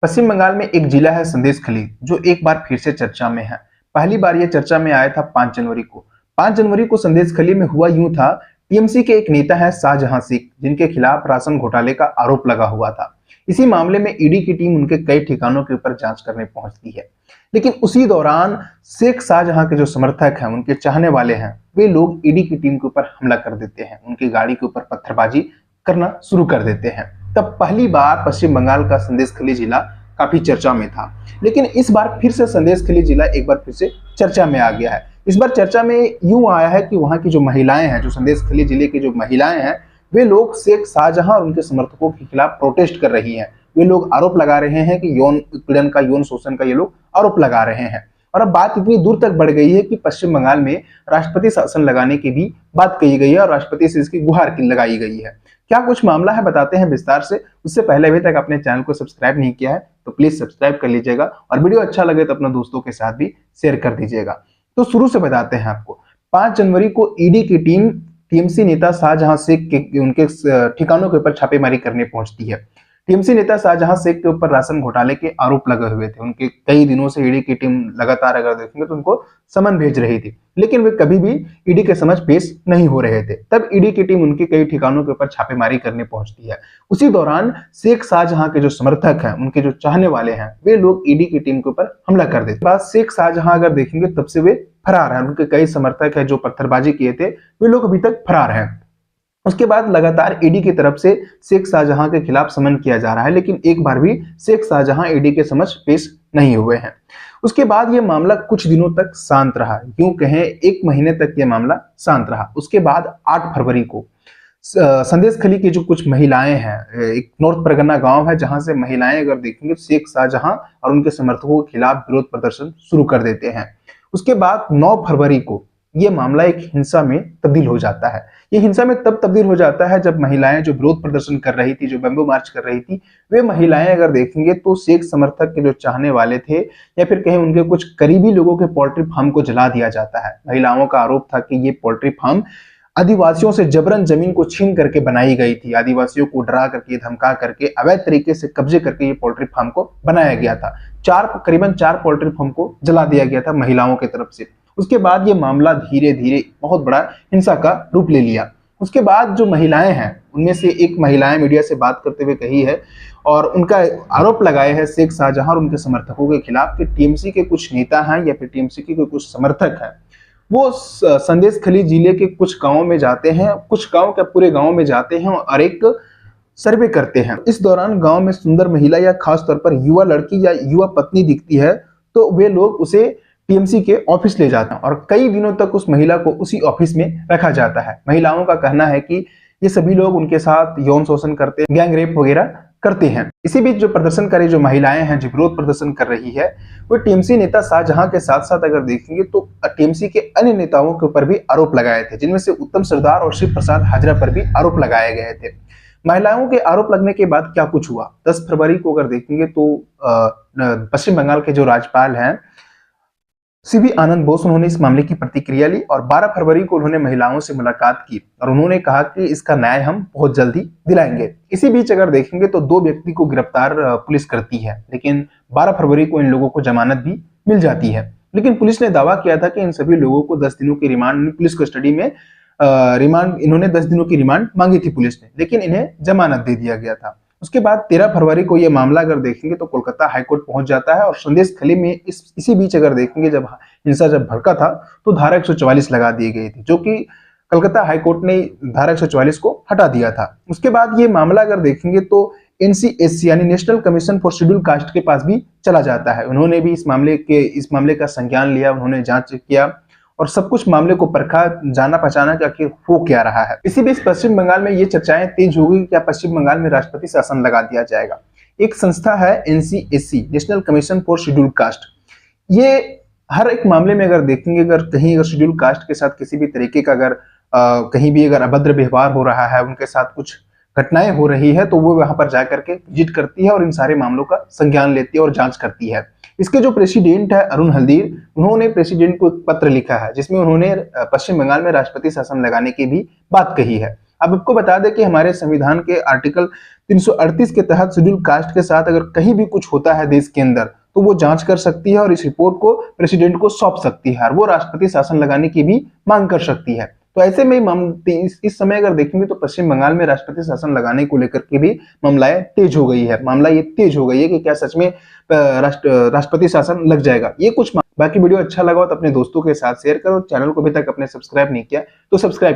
पश्चिम बंगाल में एक जिला है संदेशखाली, जो एक बार फिर से चर्चा में है। पहली बार यह चर्चा में आया था 5 जनवरी को। 5 जनवरी को संदेशखाली में हुआ यूं था, टीएमसी के एक नेता है शाहजहां शेख, जिनके खिलाफ राशन घोटाले का आरोप लगा हुआ था। इसी मामले में ईडी की टीम उनके कई ठिकानों के ऊपर जांच करने पहुंचती है। लेकिन उसी दौरान शेख शाहजहां के जो समर्थक हैं, उनके चाहने वाले हैं, वे लोग ईडी की टीम के ऊपर हमला कर देते हैं, उनकी गाड़ी के ऊपर पत्थरबाजी करना शुरू कर देते हैं। तब पहली बार पश्चिम बंगाल का संदेशखाली जिला काफी चर्चा में था। लेकिन इस बार फिर से संदेशखाली जिला एक बार फिर से चर्चा में आ गया है। इस बार चर्चा में यूं आया है कि वहां की जो महिलाएं हैं, जो संदेशखाली जिले की जो महिलाएं हैं, वे लोग शेख शाहजहां और उनके समर्थकों के खिलाफ प्रोटेस्ट कर रही हैं। वे लोग आरोप लगा रहे हैं कि यौन उत्पीड़न का, यौन शोषण का ये लोग आरोप लगा रहे हैं। और अब बात इतनी दूर तक बढ़ गई है कि पश्चिम बंगाल में राष्ट्रपति शासन लगाने की भी बात कही गई है और राष्ट्रपति से इसकी गुहार लगाई गई है। क्या कुछ मामला है, बताते हैं विस्तार से। उससे पहले अभी तक अपने चैनल को सब्सक्राइब नहीं किया है तो प्लीज सब्सक्राइब कर लीजिएगा और वीडियो अच्छा लगे तो अपने दोस्तों के साथ भी शेयर कर दीजिएगा। तो शुरू से बताते हैं आपको। 5 जनवरी को ईडी की टीम टीएमसी नेता शाहजहां शेख के उनके ठिकानों के ऊपर छापेमारी करने पहुंचती है। टीएमसी नेता शाहजहां शेख के ऊपर राशन घोटाले के आरोप लगे हुए थे। उनके कई दिनों से ईडी की टीम लगातार अगर देखेंगे तो उनको समन भेज रही थी, लेकिन वे कभी भी ईडी के समक्ष पेश नहीं हो रहे थे। तब ईडी की टीम उनके कई ठिकानों के ऊपर छापेमारी करने पहुंचती है। उसी दौरान शेख शाहजहां के जो समर्थक हैं, उनके जो चाहने वाले हैं, वे लोग ईडी की टीम के ऊपर हमला कर देते। बाद शेख शाहजहां अगर देखेंगे तब से वे फरार हैं। उनके कई समर्थक हैं जो पत्थरबाजी किए थे, वे लोग अभी तक फरार हैं। उसके बाद लगातार ईडी की तरफ से शेख शाहजहां के खिलाफ समन किया जा रहा है, लेकिन एक बार भी शेख शाहजहां ईडी के समक्ष पेश नहीं हुए हैं। उसके बाद ये मामला कुछ दिनों तक शांत रहा, यूं कहें 1 महीने तक ये मामला शांत रहा। उसके बाद 8 फरवरी को संदेशखाली की जो कुछ महिलाएं हैं, एक नॉर्थ परगना गांव है जहां से महिलाएं अगर देखेंगे शेख शाहजहां और उनके समर्थकों के खिलाफ विरोध प्रदर्शन शुरू कर देते हैं। उसके बाद 9 फरवरी को यह मामला एक हिंसा में तब्दील हो जाता है। ये हिंसा में तब तब्दील हो जाता है जब महिलाएं जो विरोध प्रदर्शन कर रही थी, जो बैम्बू मार्च कर रही थी, वे महिलाएं अगर देखेंगे तो शेख समर्थक के जो चाहने वाले थे या फिर कहीं उनके कुछ करीबी लोगों के पोल्ट्री फार्म को जला दिया जाता है। महिलाओं का आरोप था कि ये पोल्ट्री फार्म आदिवासियों से जबरन जमीन को छीन करके बनाई गई थी। आदिवासियों को डरा करके, धमका करके, अवैध तरीके से कब्जे करके ये पोल्ट्री फार्म को बनाया गया था। करीबन 4 पोल्ट्री फार्म को जला दिया गया था महिलाओं की तरफ से। उसके बाद ये मामला धीरे धीरे बहुत बड़ा हिंसा का रूप ले लिया। उसके बाद जो महिलाएं हैं, उनमें से एक महिलाएं मीडिया से बात करते हुए कही है और उनका आरोप लगाए है शेख शाहजहां और उनके समर्थकों के खिलाफ कि टीएमसी के कुछ नेता हैं या फिर टीएमसी के कुछ समर्थक हैं, वो संदेशखाली जिले के कुछ गांवों में जाते हैं, कुछ गांव क्या पूरे गांव में जाते हैं और एक सर्वे करते हैं। इस दौरान गांव में सुंदर महिला या खास तौर पर युवा लड़की या युवा पत्नी दिखती है तो वे लोग उसे टीएमसी के ऑफिस ले जाते हैं और कई दिनों तक उस महिला को उसी ऑफिस में रखा जाता है। महिलाओं का कहना है कि ये सभी लोग उनके साथ यौन शोषण करते हैं, गैंग रेप वगैरह करते हैं। इसी बीच जो प्रदर्शनकारी जो महिलाएं हैं, जो विरोध प्रदर्शन कर रही है, वो टीएमसी नेता शाहजहां के साथ साथ अगर देखेंगे तो टीएमसी के अन्य नेताओं के ऊपर भी आरोप लगाए थे, जिनमें से उत्तम सरदार और शिव प्रसाद हाजरा पर भी आरोप लगाए गए थे। महिलाओं के आरोप लगने के बाद क्या कुछ हुआ, 10 फरवरी को अगर देखेंगे तो पश्चिम बंगाल के जो राज्यपाल हैं सीवी आनंद बोस, उन्होंने इस मामले की प्रतिक्रिया ली और 12 फरवरी को उन्होंने महिलाओं से मुलाकात की और उन्होंने कहा कि इसका न्याय हम बहुत जल्दी दिलाएंगे। इसी बीच अगर देखेंगे तो 2 व्यक्ति को गिरफ्तार पुलिस करती है, लेकिन 12 फरवरी को इन लोगों को जमानत भी मिल जाती है। लेकिन पुलिस ने दावा किया था कि इन सभी लोगों को 10 दिनों की रिमांड, पुलिस कस्टडी में रिमांड, इन्होंने 10 दिनों की रिमांड मांगी थी पुलिस ने, लेकिन इन्हें जमानत दे दिया गया था। उसके बाद 13 फरवरी को यह मामला अगर देखेंगे तो कोलकाता हाईकोर्ट पहुंच जाता है और संदेशखाली में इसी बीच अगर देखेंगे जब हिंसा भड़का था तो धारा 144 लगा दी गई थी, जो कि कलकत्ता हाईकोर्ट ने धारा 144 को हटा दिया था। उसके बाद ये मामला अगर देखेंगे तो एनसीएससी यानी national commission for schedule caste के पास भी चला जाता है। उन्होंने भी इस मामले का संज्ञान लिया, उन्होंने जांच किया और सब कुछ मामले को परखा, जाना पहचाना कि आखिर हो क्या रहा है। इसी बीच पश्चिम बंगाल में ये चर्चाएं तेज हो गई, क्या पश्चिम बंगाल में राष्ट्रपति शासन लगा दिया जाएगा। एक संस्था है NCSC, national commission for schedule caste. ये हर एक मामले में अगर देखेंगे, अगर शेड्यूल कास्ट के साथ किसी भी तरीके का कहीं भी अगर अभद्र व्यवहार हो रहा है, उनके साथ कुछ घटनाएं हो रही है, तो वो वहां पर जाकर के विजिट करती है और इन सारे मामलों का संज्ञान लेती है और जांच करती है। इसके जो प्रेसिडेंट है अरुण हल्दीर, उन्होंने प्रेसिडेंट को एक पत्र लिखा है जिसमें उन्होंने पश्चिम बंगाल में राष्ट्रपति शासन लगाने की भी बात कही है। अब आपको बता दें कि हमारे संविधान के आर्टिकल 338 के तहत शेड्यूल कास्ट के साथ अगर कहीं भी कुछ होता है देश के अंदर तो वो जांच कर सकती है और इस रिपोर्ट को प्रेसिडेंट को सौंप सकती है और वो राष्ट्रपति शासन लगाने की भी मांग कर सकती है। तो ऐसे में इस समय अगर देखेंगे तो पश्चिम बंगाल में राष्ट्रपति शासन लगाने को लेकर के भी मामलाएं तेज हो गई है। मामला ये तेज हो गई है कि क्या सच में राष्ट्रपति शासन लग जाएगा। ये कुछ बाकी वीडियो अच्छा लगा हो तो अपने दोस्तों के साथ शेयर करो। चैनल को अभी तक अपने सब्सक्राइब नहीं किया तो सब्सक्राइब